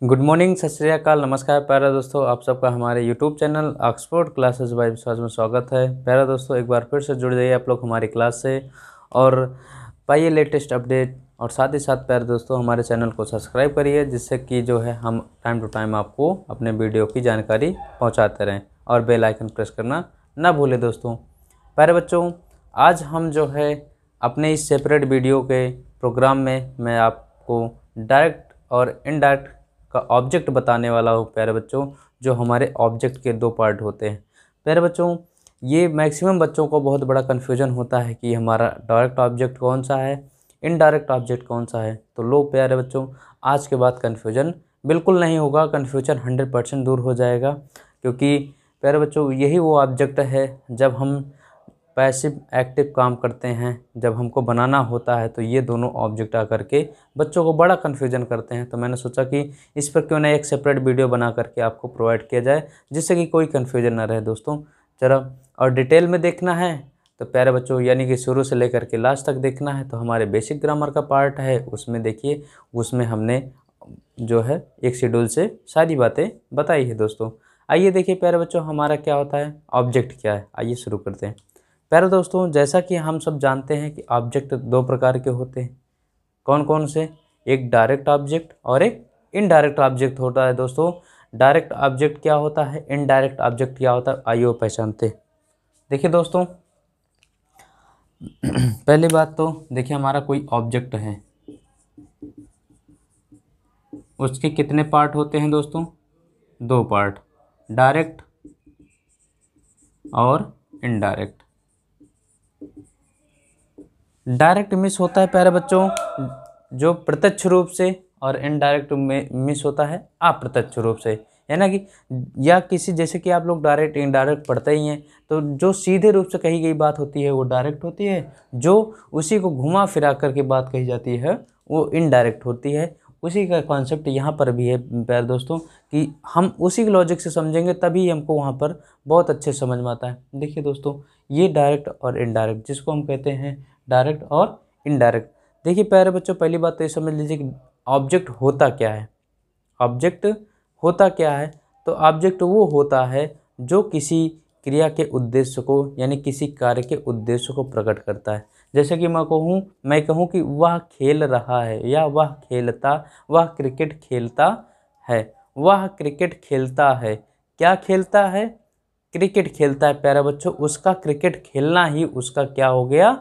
Good morning, सत श्री अकाल, नमस्कार प्यारे दोस्तों। आप सबका हमारे YouTube channel Oxford classes bye विश्वास में स्वागत है। प्यारे दोस्तों, एक बार फिर से जुड़ जाइए आप लोग हमारी क्लास से और पाइए लेटेस्ट अपडेट। और साथ ही साथ प्यारे दोस्तों, हमारे चैनल को सब्सक्राइब करिए, जिससे कि जो है हम टाइम टू टाइम आपको अपने वीडियो की जानकारी पहुँचाते रहें। और बेल आइकन प्रेस करना ना भूलें दोस्तों। प्यारे बच्चों, आज हम जो है अपने इस सेपरेट वीडियो के प्रोग्राम में मैं आपको डायरेक्ट और इनडायरेक्ट का ऑब्जेक्ट बताने वाला हूँ प्यारे बच्चों, जो हमारे ऑब्जेक्ट के दो पार्ट होते हैं। प्यारे बच्चों, ये मैक्सिमम बच्चों को बहुत बड़ा कन्फ्यूजन होता है कि हमारा डायरेक्ट ऑब्जेक्ट कौन सा है, इनडायरेक्ट ऑब्जेक्ट कौन सा है। तो लो प्यारे बच्चों, आज के बाद कन्फ्यूजन बिल्कुल नहीं होगा, कन्फ्यूजन 100% दूर हो जाएगा। क्योंकि प्यारे बच्चों, यही वो ऑब्जेक्ट है जब हम पैसिव एक्टिव काम करते हैं, जब हमको बनाना होता है तो ये दोनों ऑब्जेक्ट आकर के बच्चों को बड़ा कन्फ्यूजन करते हैं। तो मैंने सोचा कि इस पर क्यों ना एक सेपरेट वीडियो बना करके आपको प्रोवाइड किया जाए, जिससे कि कोई कन्फ्यूजन ना रहे दोस्तों। जरा और डिटेल में देखना है तो प्यारे बच्चों, यानी कि शुरू से लेकर के लास्ट तक देखना है तो हमारे बेसिक ग्रामर का पार्ट है, उसमें देखिए। उसमें हमने जो है एक शेड्यूल से सारी बातें बताई है दोस्तों। आइए देखिए प्यारे बच्चों, हमारा क्या होता है, ऑब्जेक्ट क्या है, आइए शुरू करते हैं। प्यारे दोस्तों, जैसा कि हम सब जानते हैं कि ऑब्जेक्ट दो प्रकार के होते हैं। कौन कौन से? एक डायरेक्ट ऑब्जेक्ट और एक इनडायरेक्ट ऑब्जेक्ट होता है दोस्तों। डायरेक्ट ऑब्जेक्ट क्या होता है, इनडायरेक्ट ऑब्जेक्ट क्या होता है, आइए वो पहचानते हैं। देखिए दोस्तों, पहली बात तो देखिए, हमारा कोई ऑब्जेक्ट है, उसके कितने पार्ट होते हैं दोस्तों? दो पार्ट, डायरेक्ट और इनडायरेक्ट। डायरेक्ट मिस होता है प्यारे बच्चों जो प्रत्यक्ष रूप से, और इनडायरेक्ट में मिस होता है अप्रत्यक्ष रूप से। है ना कि या किसी, जैसे कि आप लोग डायरेक्ट इनडायरेक्ट पढ़ते ही हैं, तो जो सीधे रूप से कही गई बात होती है वो डायरेक्ट होती है, जो उसी को घुमा फिरा करके बात कही जाती है वो इनडायरेक्ट होती है। उसी का कॉन्सेप्ट यहाँ पर भी है प्यारे दोस्तों, कि हम उसी के लॉजिक से समझेंगे तभी हमको वहाँ पर बहुत अच्छे समझ में आता है। देखिए दोस्तों, ये डायरेक्ट और इनडायरेक्ट, जिसको हम कहते हैं डायरेक्ट और इनडायरेक्ट। देखिए प्यारे बच्चों, पहली बात तो ये समझ लीजिए कि ऑब्जेक्ट होता क्या है। ऑब्जेक्ट होता क्या है? तो ऑब्जेक्ट वो होता है जो किसी क्रिया के उद्देश्य को, यानी किसी कार्य के उद्देश्य को प्रकट करता है। जैसे कि मैं कहूँ कि वह खेल रहा है, या वह क्रिकेट खेलता है। वह क्रिकेट खेलता है, क्या खेलता है? क्रिकेट खेलता है प्यारे बच्चों। उसका क्रिकेट खेलना ही उसका क्या हो गया?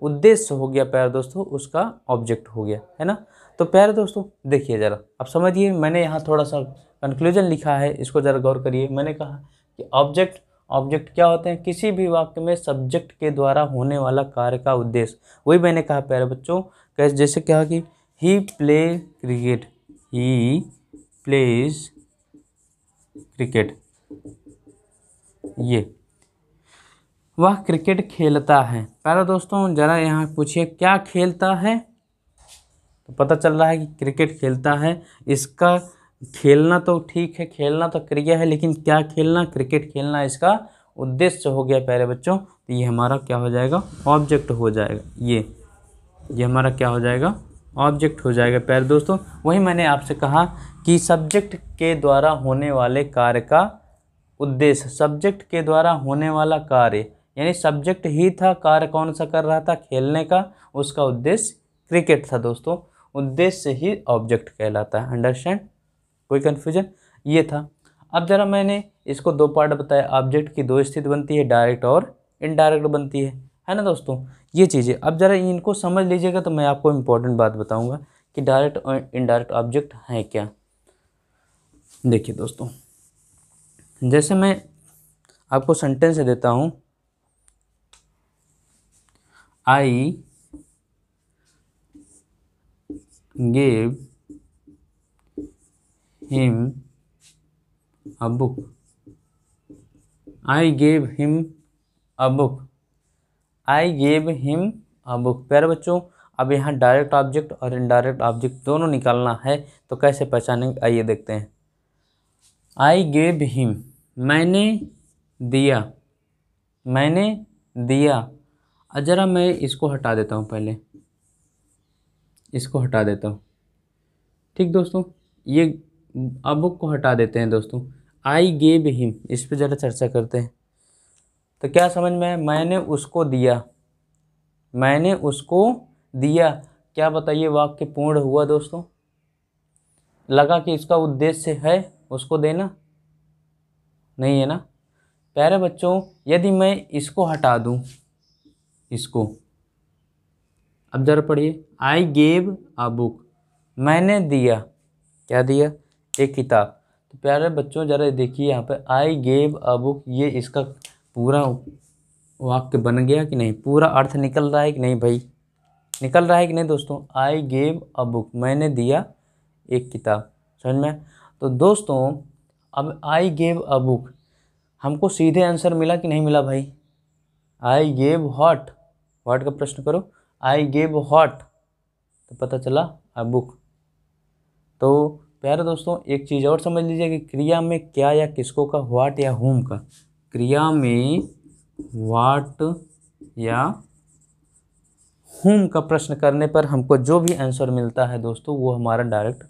उद्देश्य हो गया प्यारे दोस्तों, उसका ऑब्जेक्ट हो गया, है ना। तो प्यारे दोस्तों देखिए जरा, अब समझिए, मैंने यहाँ थोड़ा सा कंक्लूजन लिखा है, इसको जरा गौर करिए। मैंने कहा कि ऑब्जेक्ट ऑब्जेक्ट क्या होते हैं? किसी भी वाक्य में सब्जेक्ट के द्वारा होने वाला कार्य का उद्देश्य। वही मैंने कहा प्यारे बच्चों, कैसे? जैसे क्या कि he play cricket, he plays cricket, ये वह क्रिकेट खेलता है। प्यारे दोस्तों, जरा यहाँ पूछिए क्या खेलता है, तो पता चल रहा है कि क्रिकेट खेलता है। इसका खेलना तो ठीक है, खेलना तो क्रिया है, लेकिन क्या खेलना? क्रिकेट खेलना इसका उद्देश्य हो गया प्यारे बच्चों। तो ये हमारा क्या हो जाएगा? ऑब्जेक्ट हो जाएगा। ये हमारा क्या हो जाएगा? ऑब्जेक्ट हो जाएगा प्यारे दोस्तों। वही मैंने आपसे कहा कि सब्जेक्ट के द्वारा होने वाले कार्य का उद्देश्य, सब्जेक्ट के द्वारा होने वाला कार्य, यानी सब्जेक्ट ही था, कार्य कौन सा कर रहा था? खेलने का। उसका उद्देश्य क्रिकेट था दोस्तों। उद्देश्य ही ऑब्जेक्ट कहलाता है। अंडरस्टैंड? कोई कन्फ्यूजन? ये था। अब जरा मैंने इसको दो पार्ट बताया। ऑब्जेक्ट की दो स्थिति बनती है, डायरेक्ट और इनडायरेक्ट बनती है ना दोस्तों। ये चीज़ें अब जरा इनको समझ लीजिएगा, तो मैं आपको इम्पोर्टेंट बात बताऊंगा कि डायरेक्ट और इनडायरेक्ट ऑब्जेक्ट हैं क्या। देखिए दोस्तों, जैसे मैं आपको सेंटेंस देता हूँ, I gave him a book. I gave him a book. I gave him a book. प्यारे बच्चों, अब यहाँ डायरेक्ट ऑब्जेक्ट और इनडायरेक्ट ऑब्जेक्ट दोनों निकालना है, तो कैसे पहचानेंगे, आइए देखते हैं। आई गेव हिम, मैंने दिया, मैंने दिया। जरा मैं इसको हटा देता हूँ, पहले इसको हटा देता हूँ। ठीक दोस्तों, ये अ बुक को हटा देते हैं दोस्तों। आई गेव हिम, इस पे ज़रा चर्चा करते हैं। तो क्या समझ में है, मैंने उसको दिया, मैंने उसको दिया। क्या बताइए वाक्य पूर्ण हुआ दोस्तों? लगा कि इसका उद्देश्य है उसको देना, नहीं है ना प्यारे बच्चों। यदि मैं इसको हटा दूं, इसको, अब जरा पढ़िए, आई गेव अ बुक, मैंने दिया, क्या दिया, एक किताब। तो प्यारे बच्चों जरा देखिए यहाँ पे आई गेव अ बुक, ये इसका पूरा वाक्य बन गया कि नहीं, पूरा अर्थ निकल रहा है कि नहीं भाई, निकल रहा है कि नहीं दोस्तों? आई गेव अ बुक, मैंने दिया एक किताब, समझ में? तो दोस्तों अब आई गेव अ बुक, हमको सीधे आंसर मिला कि नहीं मिला भाई? आई गेव व्हाट, व्हाट का प्रश्न करो, आई गेव व्हाट, तो पता चला अ बुक। तो प्यारे दोस्तों एक चीज़ और समझ लीजिए कि क्रिया में क्या या किसको का, व्हाट या हुम का, क्रिया में व्हाट या हुम का प्रश्न करने पर हमको जो भी आंसर मिलता है दोस्तों वो हमारा डायरेक्ट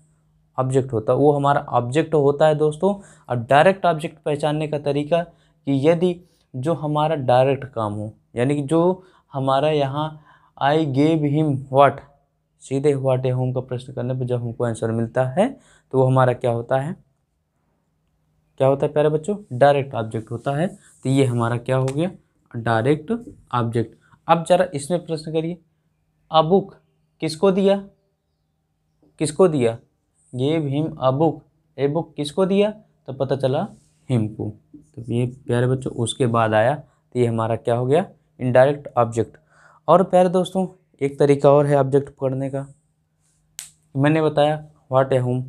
ऑब्जेक्ट होता है, वो हमारा ऑब्जेक्ट होता है दोस्तों। और डायरेक्ट ऑब्जेक्ट पहचानने का तरीका कि यदि जो हमारा डायरेक्ट काम हो, यानी कि जो हमारा यहाँ आई गेव हिम व्हाट, सीधे व्हाट या होम का प्रश्न करने पर जब हमको आंसर मिलता है तो वो हमारा क्या होता है, क्या होता है प्यारे बच्चों? डायरेक्ट ऑब्जेक्ट होता है। तो ये हमारा क्या हो गया, डायरेक्ट ऑब्जेक्ट। अब जरा इसमें प्रश्न करिए, अ बुक किसको दिया, किसको दिया, gave him a book, a book किसको दिया, तो पता चला हिम को। तो ये प्यारे बच्चों उसके बाद आया, तो ये हमारा क्या हो गया, इनडायरेक्ट ऑब्जेक्ट। और प्यारे दोस्तों एक तरीका और है ऑब्जेक्ट पकड़ने का, मैंने बताया व्हाट या हुम।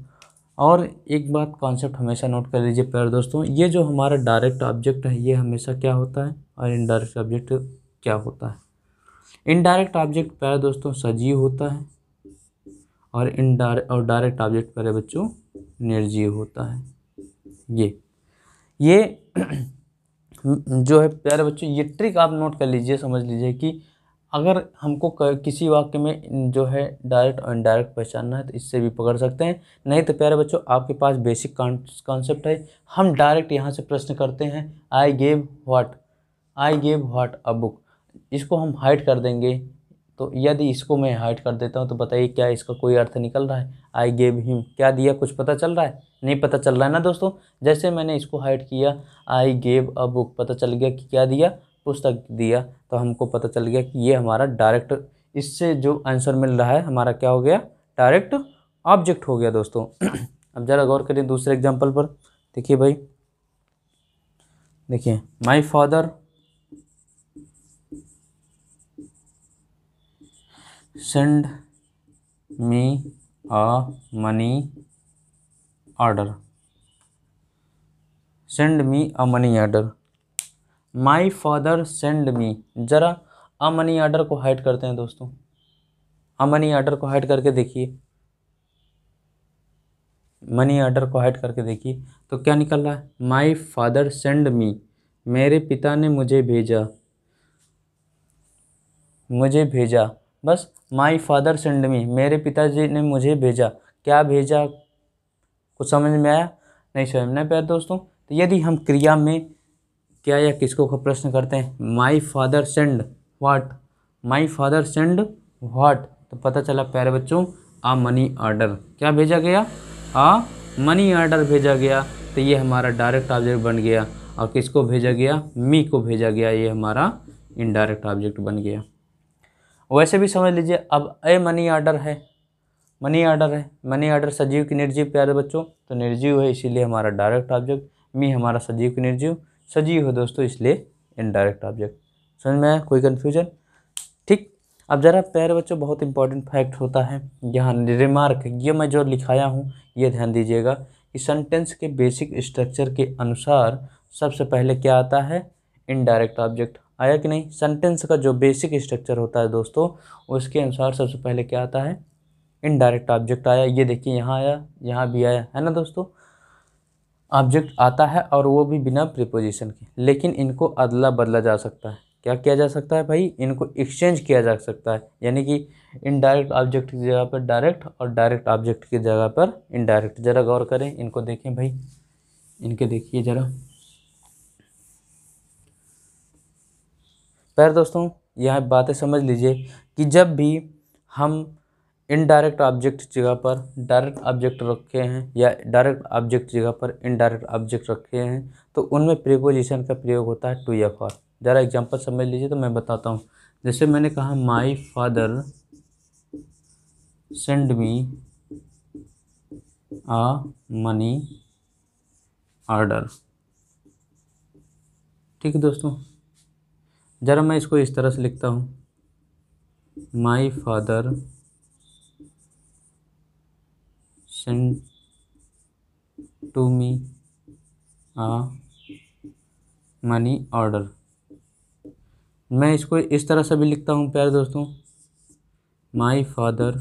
और एक बात कॉन्सेप्ट हमेशा नोट कर लीजिए प्यारे दोस्तों, ये जो हमारा डायरेक्ट ऑब्जेक्ट है ये हमेशा क्या होता है, और इनडायरेक्ट ऑब्जेक्ट क्या होता है। इनडायरेक्ट ऑब्जेक्ट प्यारे दोस्तों सजीव होता है, और डायरेक्ट ऑब्जेक्ट प्यारे बच्चों निर्जीव होता है। ये जो है प्यारे बच्चों, ये ट्रिक आप नोट कर लीजिए, समझ लीजिए कि अगर हमको किसी वाक्य में जो है डायरेक्ट और इनडायरेक्ट पहचानना है तो इससे भी पकड़ सकते हैं। नहीं तो प्यारे बच्चों आपके पास बेसिक कॉन्सेप्ट है, हम डायरेक्ट यहाँ से प्रश्न करते हैं I gave what, I gave what a book, इसको हम हाइड कर देंगे। तो यदि इसको मैं हाइड कर देता हूँ तो बताइए क्या इसका कोई अर्थ निकल रहा है? आई गेव हिम क्या दिया, कुछ पता चल रहा है? नहीं पता चल रहा है ना दोस्तों। जैसे मैंने इसको हाइड किया, आई गेव अ बुक, पता चल गया कि क्या दिया, पुस्तक दिया। तो हमको पता चल गया कि ये हमारा डायरेक्ट, इससे जो आंसर मिल रहा है हमारा क्या हो गया, डायरेक्ट ऑब्जेक्ट हो गया दोस्तों। अब ज़रा गौर करिए दूसरे एग्जाम्पल पर, देखिए भाई, देखिए my father send me a money order, send me a money order, my father send मी। ज़रा अ मनी ऑर्डर को हाइड करते हैं दोस्तों, अ मनी ऑर्डर को हाइड करके देखिए, मनी ऑर्डर को हाइड करके देखिए तो क्या निकल रहा है, माई फादर सेंड मी, मेरे पिता ने मुझे भेजा, मुझे भेजा, बस माई फादर सेंड मी, मेरे पिताजी ने मुझे भेजा। क्या भेजा, कुछ समझ में आया? नहीं समझ में आया दोस्तों। तो यदि हम क्रिया में क्या या किसको का प्रश्न करते हैं, माई father send what, my father send what, तो पता चला प्यारे बच्चों आ मनी ऑर्डर, क्या भेजा गया, आ मनी ऑर्डर भेजा गया। तो ये हमारा डायरेक्ट ऑब्जेक्ट बन गया। और किसको भेजा गया, मी को भेजा गया, ये हमारा इनडायरेक्ट ऑब्जेक्ट बन गया। वैसे भी समझ लीजिए, अब ए मनी ऑर्डर है, मनी ऑर्डर है, मनी ऑर्डर सजीव की निर्जीव प्यारे बच्चों, तो निर्जीव है इसीलिए हमारा डायरेक्ट ऑब्जेक्ट, मी हमारा सजीव की निर्जीव, सजीव है दोस्तों इसलिए इनडायरेक्ट ऑब्जेक्ट। समझ में आया, कोई कन्फ्यूजन? ठीक। अब ज़रा प्यारे बच्चों बहुत इंपॉर्टेंट फैक्ट होता है यहाँ रिमार्क, ये मैं जो लिखाया हूँ ये ध्यान दीजिएगा कि सेंटेंस के बेसिक स्ट्रक्चर के अनुसार सबसे पहले क्या आता है, इनडायरेक्ट ऑब्जेक्ट। आया कि नहीं? सेंटेंस का जो बेसिक स्ट्रक्चर होता है दोस्तों उसके अनुसार सबसे पहले क्या आता है, इनडायरेक्ट ऑब्जेक्ट आया। ये देखिए यहाँ आया, यहाँ भी आया है ना दोस्तों, ऑब्जेक्ट आता है और वो भी बिना प्रीपोजिशन के, लेकिन इनको अदला बदला जा सकता है। क्या किया जा सकता है भाई, इनको एक्सचेंज किया जा सकता है, यानी कि इनडायरेक्ट ऑब्जेक्ट की जगह पर डायरेक्ट और डायरेक्ट ऑब्जेक्ट की जगह पर इनडायरेक्ट। जरा गौर करें, इनको देखें भाई, इनके देखिए जरा। प्यारे दोस्तों, यह बातें समझ लीजिए कि जब भी हम इनडायरेक्ट ऑब्जेक्ट जगह पर डायरेक्ट ऑब्जेक्ट रखे हैं या डायरेक्ट ऑब्जेक्ट जगह पर इनडायरेक्ट ऑब्जेक्ट रखे हैं तो उनमें प्रीपोजिशन का प्रयोग होता है टू या फॉर। ज़रा एग्जांपल समझ लीजिए तो मैं बताता हूँ। जैसे मैंने कहा my father send me a money order. ठीक है दोस्तों, ज़रा मैं इसको इस तरह से लिखता हूँ, my father send to me a money order. मैं इसको इस तरह से भी लिखता हूँ प्यारे दोस्तों, my father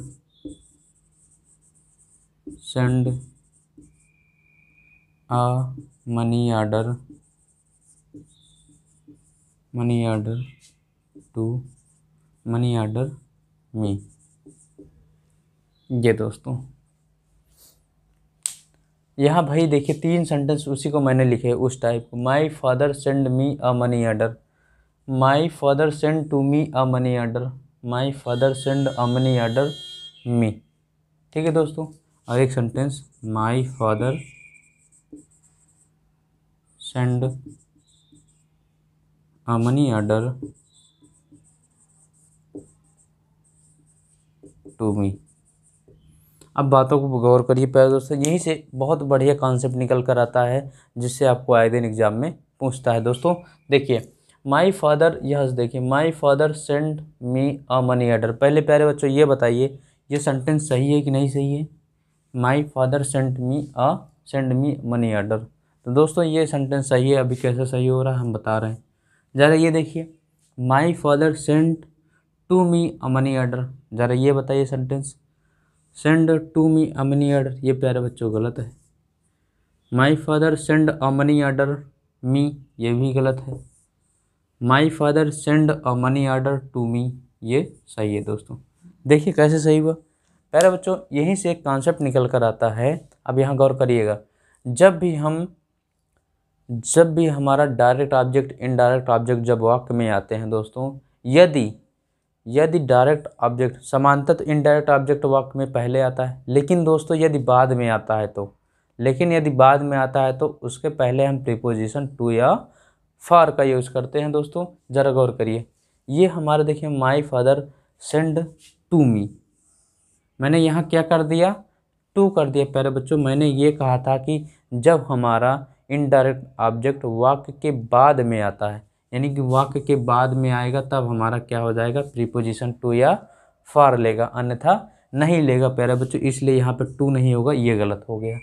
send a money order to money order me. ये दोस्तों यहाँ भाई देखिए 3 सेंटेंस उसी को मैंने लिखे उस टाइप को। My father send me a money order, my father send to me a money order, my father send a money order me. ठीक है दोस्तों, और एक sentence, my father send a money order to me. अब बातों को गौर करिए प्यारे दोस्तों, यहीं से बहुत बढ़िया कॉन्सेप्ट निकल कर आता है जिससे आपको आए दिन एग्जाम में पूछता है। दोस्तों देखिए माई फादर, यह देखिए my father send me a money order. पहले प्यारे बच्चों ये बताइए ये सेंटेंस सही है कि नहीं सही है। My father send me money order, तो दोस्तों ये सेंटेंस सही है। अभी कैसे सही हो रहा है हम बता रहे हैं। ज़रा ये देखिए, my father send to me a money order, ज़रा ये बताइए sentence, send to me a money order, ये प्यारे बच्चों गलत है। My father send a money order me, ये भी गलत है। My father send a money order to me, ये सही है। दोस्तों देखिए कैसे सही हुआ। प्यारे बच्चों यहीं से एक कॉन्सेप्ट निकल कर आता है। अब यहाँ गौर करिएगा, जब भी हमारा डायरेक्ट ऑब्जेक्ट इनडायरेक्ट ऑब्जेक्ट जब वाक्य में आते हैं दोस्तों, यदि डायरेक्ट ऑब्जेक्ट समांतर इनडायरेक्ट ऑब्जेक्ट वाक्य में पहले आता है, लेकिन दोस्तों यदि बाद में आता है तो उसके पहले हम प्रीपोजिशन टू या फॉर का यूज़ करते हैं। दोस्तों ज़रा गौर करिए, ये हमारा देखिए my father send to me, मैंने यहाँ क्या कर दिया, टू कर दिया। प्यारे बच्चों मैंने ये कहा था कि जब हमारा इनडायरेक्ट ऑब्जेक्ट वाक्य के बाद में आता है, यानी कि वाक्य के बाद में आएगा तब हमारा क्या हो जाएगा, प्रीपोजिशन टू या फॉर लेगा, अन्यथा नहीं लेगा प्यारे बच्चों। इसलिए यहाँ पे टू नहीं होगा, ये गलत हो गया।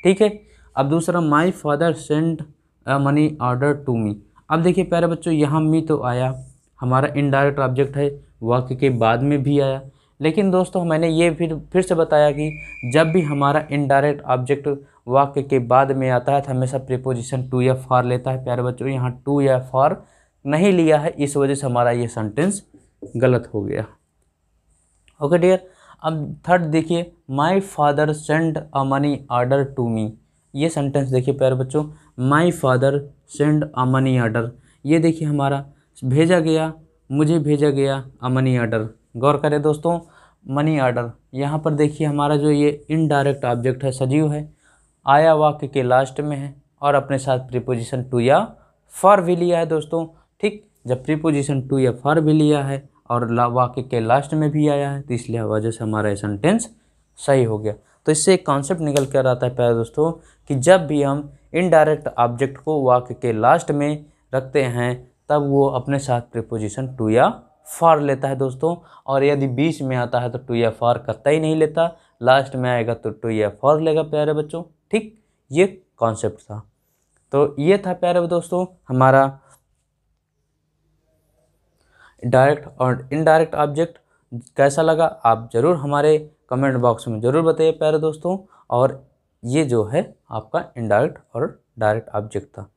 ठीक है, अब दूसरा my father send a money order to me. अब देखिए प्यारे बच्चों यहाँ मी तो आया, हमारा इनडायरेक्ट ऑब्जेक्ट है, वाक्य के बाद में भी आया। लेकिन दोस्तों मैंने ये फिर से बताया कि जब भी हमारा इनडायरेक्ट ऑब्जेक्ट वाक्य के बाद में आता है तो हमेशा प्रीपोजिशन टू या फॉर लेता है। प्यारे बच्चों यहाँ टू या फॉर नहीं लिया है, इस वजह से हमारा ये सेंटेंस गलत हो गया। ओके डियर, अब थर्ड देखिए, my father send a money order to me. ये सेंटेंस देखिए प्यारे बच्चों, my father send a money order, ये देखिए हमारा भेजा गया, मुझे भेजा गया अ मनी ऑर्डर। गौर करें दोस्तों, मनी ऑर्डर यहाँ पर देखिए हमारा जो ये इनडायरेक्ट ऑब्जेक्ट है सजीव है, आया वाक्य के लास्ट में है और अपने साथ प्रीपोजिशन टू या फॉर भी लिया है। दोस्तों ठीक, जब प्रीपोजिशन टू या फॉर भी लिया है और वाक्य के लास्ट में भी आया है तो इसलिए वजह से हमारा ये सेंटेंस सही हो गया। तो इससे एक कॉन्सेप्ट निकल कर आता है प्यारे दोस्तों कि जब भी हम इनडायरेक्ट ऑब्जेक्ट को वाक्य के लास्ट में रखते हैं तब वो अपने साथ प्रीपोजिशन टू या फॉर लेता है दोस्तों, और यदि बीच में आता है तो टू या फॉर कतई नहीं लेता, लास्ट में आएगा तो टू या फॉर लेगा प्यारे बच्चों। ठीक, ये कॉन्सेप्ट था। तो ये था प्यारे दोस्तों हमारा डायरेक्ट और इनडायरेक्ट ऑब्जेक्ट। कैसा लगा आप ज़रूर हमारे कमेंट बॉक्स में ज़रूर बताइए प्यारे दोस्तों। और ये जो है आपका इनडायरेक्ट और डायरेक्ट ऑब्जेक्ट था।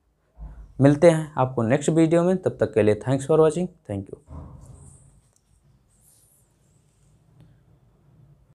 मिलते हैं आपको नेक्स्ट वीडियो में, तब तक के लिए thanks for watching, thank you.